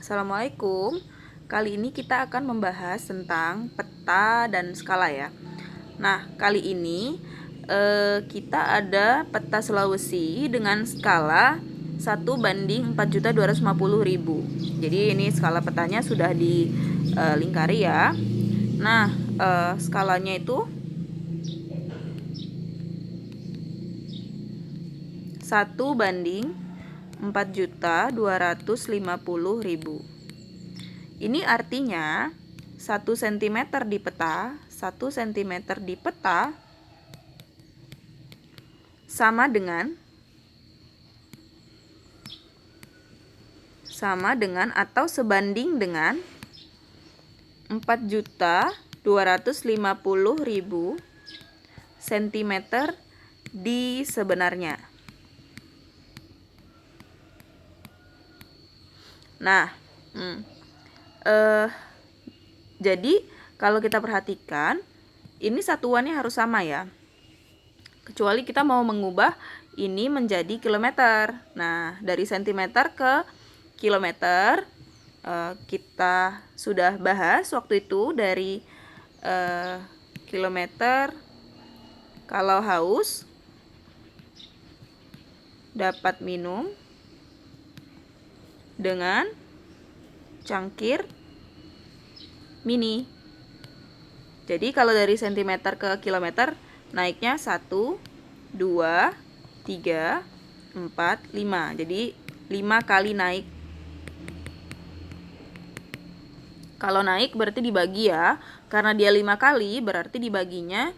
Assalamualaikum. Kali ini kita akan membahas tentang peta dan skala ya. Nah, kali ini kita ada peta Sulawesi dengan skala 1:4.250.000. Jadi ini skala petanya sudah dilingkari ya. Nah, skalanya itu 1:4.250.000. Ini artinya 1 cm di peta, 1 cm di peta sama dengan atau sebanding dengan 4.250.000 cm di sebenarnya. Nah, jadi kalau kita perhatikan ini satuannya harus sama ya, kecuali kita mau mengubah ini menjadi kilometer. Nah, dari sentimeter ke kilometer kita sudah bahas waktu itu. Dari kilometer, kalau haus dapat minum dengan cangkir mini. Jadi kalau dari sentimeter ke kilometer naiknya 1, 2, 3, 4, 5. Jadi 5 kali naik. Kalau naik berarti dibagi ya. Karena dia 5 kali berarti dibaginya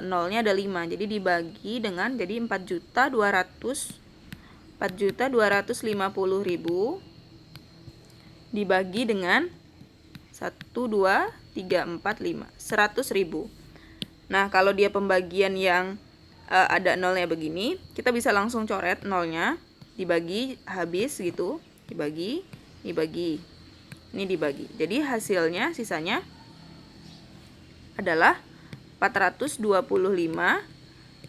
nolnya ada 5. Jadi dibagi dengan jadi 4.250.000 dibagi dengan 1, 2, 3, 4, 5, 100.000. Nah, kalau dia pembagian yang ada nolnya begini, kita bisa langsung coret nolnya, dibagi habis gitu, dibagi, ini dibagi. Jadi hasilnya sisanya adalah 425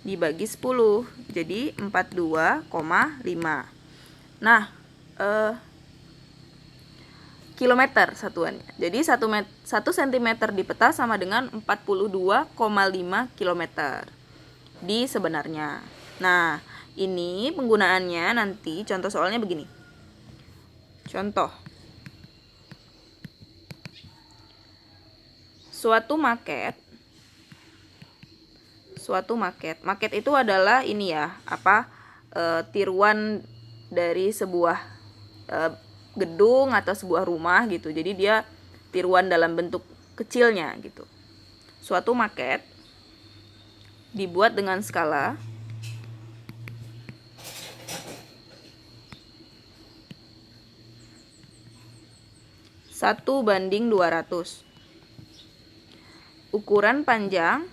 dibagi 10, jadi 42,5. Nah, kilometer satuannya. Jadi 1 cm di peta sama dengan 42,5 km di sebenarnya. Nah, ini penggunaannya nanti contoh soalnya begini. Contoh. Suatu maket. Maket itu adalah ini ya, tiruan dari sebuah gedung atau sebuah rumah gitu. Jadi dia tiruan dalam bentuk kecilnya gitu. Suatu maket dibuat dengan skala 1:200. Ukuran panjang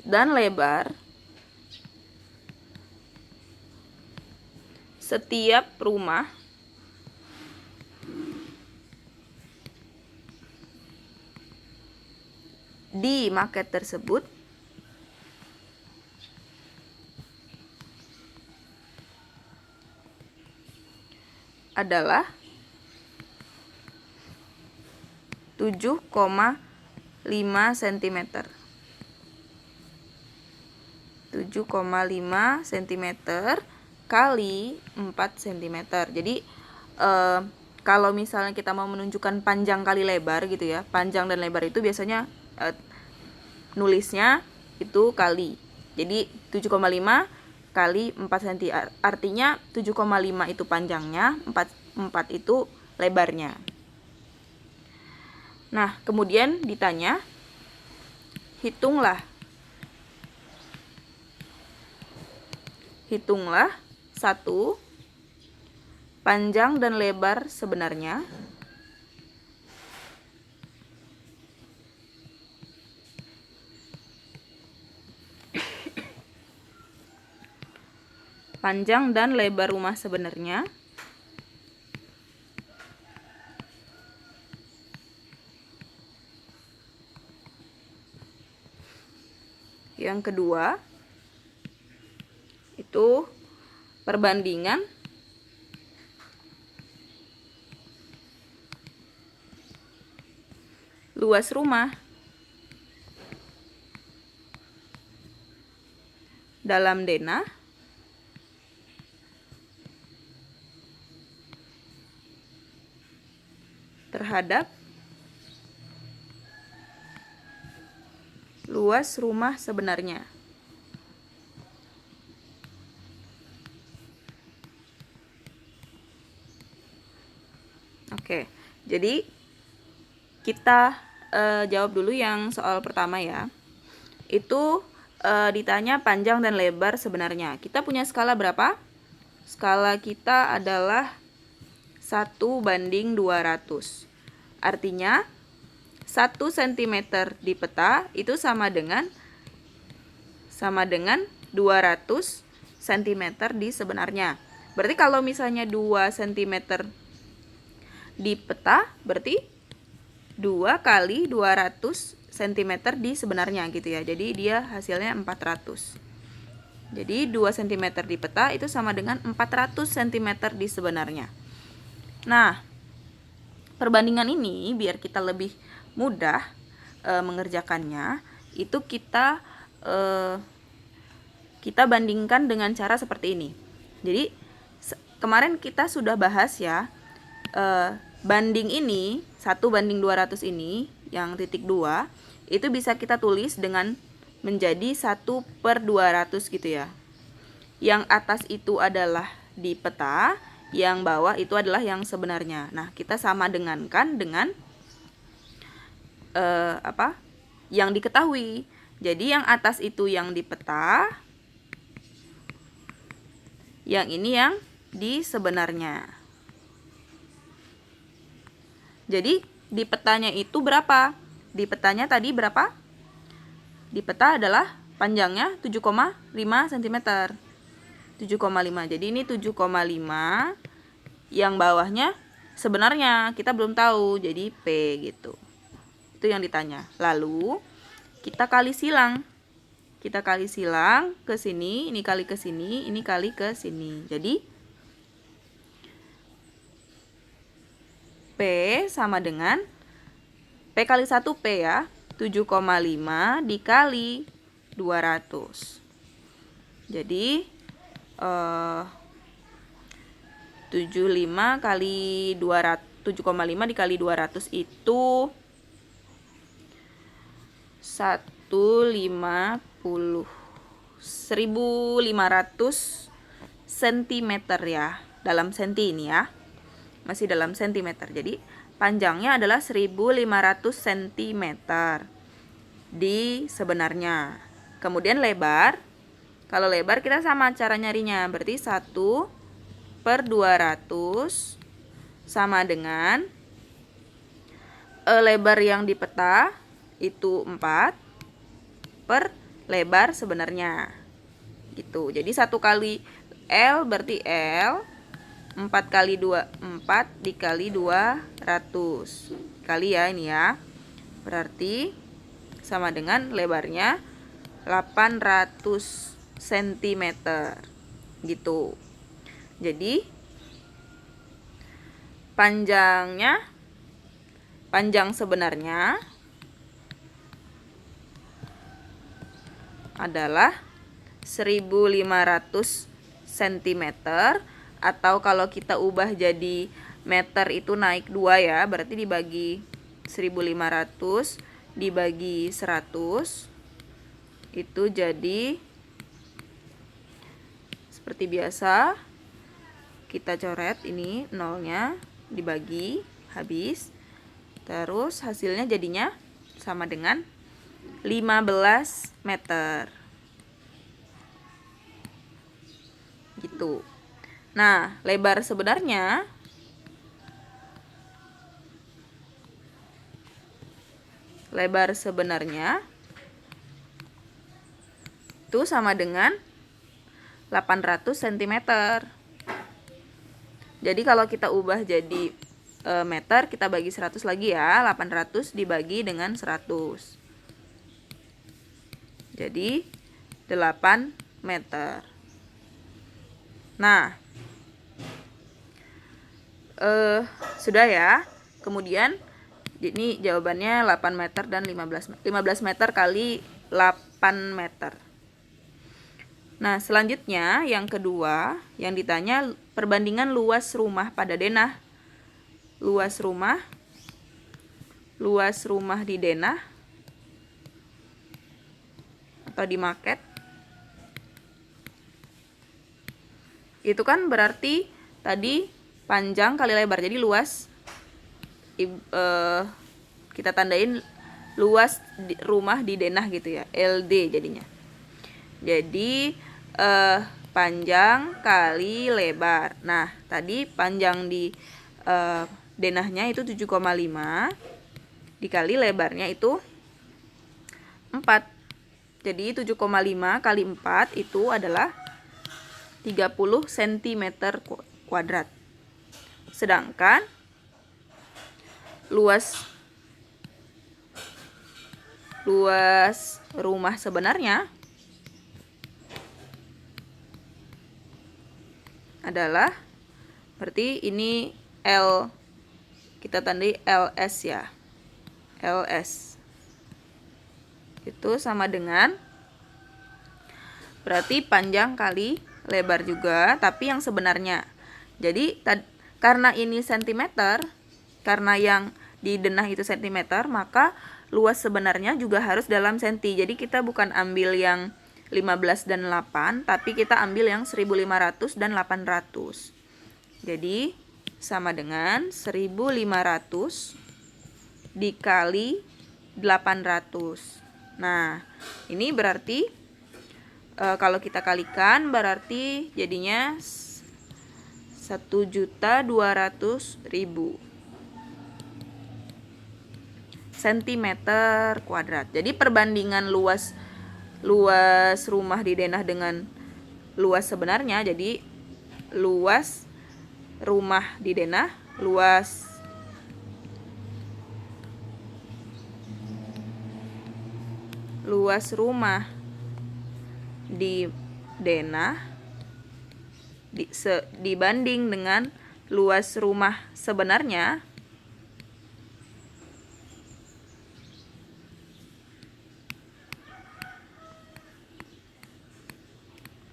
dan lebar setiap rumah di maket tersebut adalah 7,5 cm. 7,5 cm kali 4 cm. Jadi kalau misalnya kita mau menunjukkan panjang kali lebar gitu ya, panjang dan lebar itu biasanya nulisnya itu kali. Jadi 7,5 kali 4 cm, artinya 7,5 itu panjangnya, 4 itu lebarnya. Nah, kemudian ditanya, hitunglah 1 panjang dan lebar sebenarnya panjang dan lebar rumah sebenarnya yang kedua itu perbandingan luas rumah dalam denah terhadap luas rumah sebenarnya. Oke, jadi kita jawab dulu yang soal pertama ya. Itu ditanya panjang dan lebar sebenarnya. Kita punya skala berapa? Skala kita adalah 1:200. Artinya 1 cm di peta itu sama dengan 200 cm di sebenarnya. Berarti kalau misalnya 2 cm di peta berarti 2 kali 200 cm di sebenarnya gitu ya. Jadi dia hasilnya 400. Jadi 2 cm di peta itu sama dengan 400 cm di sebenarnya. Nah, perbandingan ini biar kita lebih mudah mengerjakannya, itu kita bandingkan dengan cara seperti ini. Jadi kemarin kita sudah bahas ya, banding ini 1:200 ini yang titik 2 itu bisa kita tulis dengan menjadi 1/200 gitu ya. Yang atas itu adalah di peta, yang bawah itu adalah yang sebenarnya. Nah, kita sama dengankan dengan yang diketahui. Jadi yang atas itu yang di peta, yang ini yang di sebenarnya. Jadi di petanya itu berapa? Di petanya tadi berapa? Di peta adalah panjangnya 7,5 cm. 7,5. Jadi ini 7,5. Yang bawahnya sebenarnya kita belum tahu. Jadi P gitu. Itu yang ditanya. Lalu kita kali silang. Kita kali silang ke sini, ini kali ke sini, ini kali ke sini. Jadi P sama dengan P kali 1 P ya, 7,5 dikali 200. Jadi 75 kali 200, 7,5 dikali 200 itu 1500 cm ya, dalam senti ini ya. Masih dalam sentimeter. Jadi panjangnya adalah 1500 cm di sebenarnya. Kemudian lebar. Kalau lebar kita sama cara nyarinya. Berarti 1/200 sama dengan lebar yang di peta itu 4 per lebar sebenarnya. Gitu. Jadi 1 kali L berarti L 4 kali 2, 4 dikali 200. Kali ya ini ya. Berarti sama dengan lebarnya 800 cm. Gitu. Jadi panjang sebenarnya adalah 1500 cm. Atau kalau kita ubah jadi meter itu naik 2 ya, berarti dibagi 1500 dibagi 100 itu jadi seperti biasa kita coret ini nolnya dibagi habis, terus hasilnya jadinya sama dengan 15 meter gitu. Nah, lebar sebenarnya itu sama dengan 800 cm. Jadi kalau kita ubah jadi meter, kita bagi 100 lagi ya. 800 dibagi dengan 100. Jadi 8 meter. Nah, sudah ya. Kemudian ini jawabannya 8 meter dan 15 meter kali 8 meter. Nah, selanjutnya yang kedua yang ditanya perbandingan luas rumah pada denah. Luas rumah di denah atau di market itu kan berarti tadi panjang kali lebar, jadi luas kita tandain luas rumah di denah gitu ya, LD jadinya. Jadi panjang kali lebar. Nah, tadi panjang di denahnya itu 7,5 dikali lebarnya itu 4. Jadi 7,5 kali 4 itu adalah 30 cm kuadrat. Sedangkan luas rumah sebenarnya adalah berarti ini L, kita tandai LS ya. LS itu sama dengan berarti panjang kali lebar juga, tapi yang sebenarnya. Jadi karena ini cm, karena yang di denah itu cm, maka luas sebenarnya juga harus dalam senti. Jadi kita bukan ambil yang 15 dan 8, tapi kita ambil yang 1500 dan 800. Jadi sama dengan 1500 dikali 800. Nah, ini berarti kalau kita kalikan berarti jadinya 1.200.000 cm kuadrat. Jadi perbandingan luas rumah di denah dengan luas sebenarnya, jadi luas rumah di denah, luas rumah di denah dibanding dengan luas rumah sebenarnya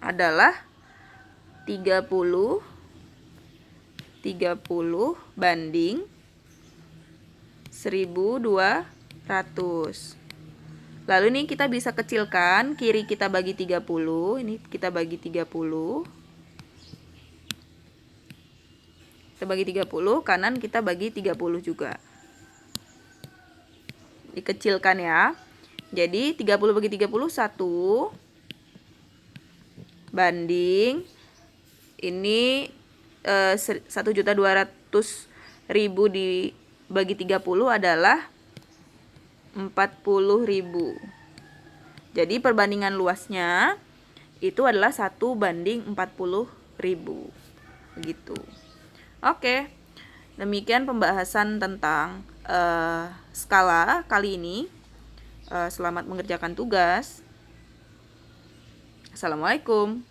adalah 30 banding 1.200. Lalu ini kita bisa kecilkan, kiri kita bagi 30, ini kita bagi 30. Kita bagi 30, kanan kita bagi 30 juga. Dikecilkan ya. Jadi 30 bagi 30 1 banding ini 1.200.000 dibagi 30 adalah 40.000. Jadi perbandingan luasnya itu adalah 1 banding 40.000. Begitu. Oke. Demikian pembahasan tentang skala kali ini. Selamat mengerjakan tugas. Assalamualaikum.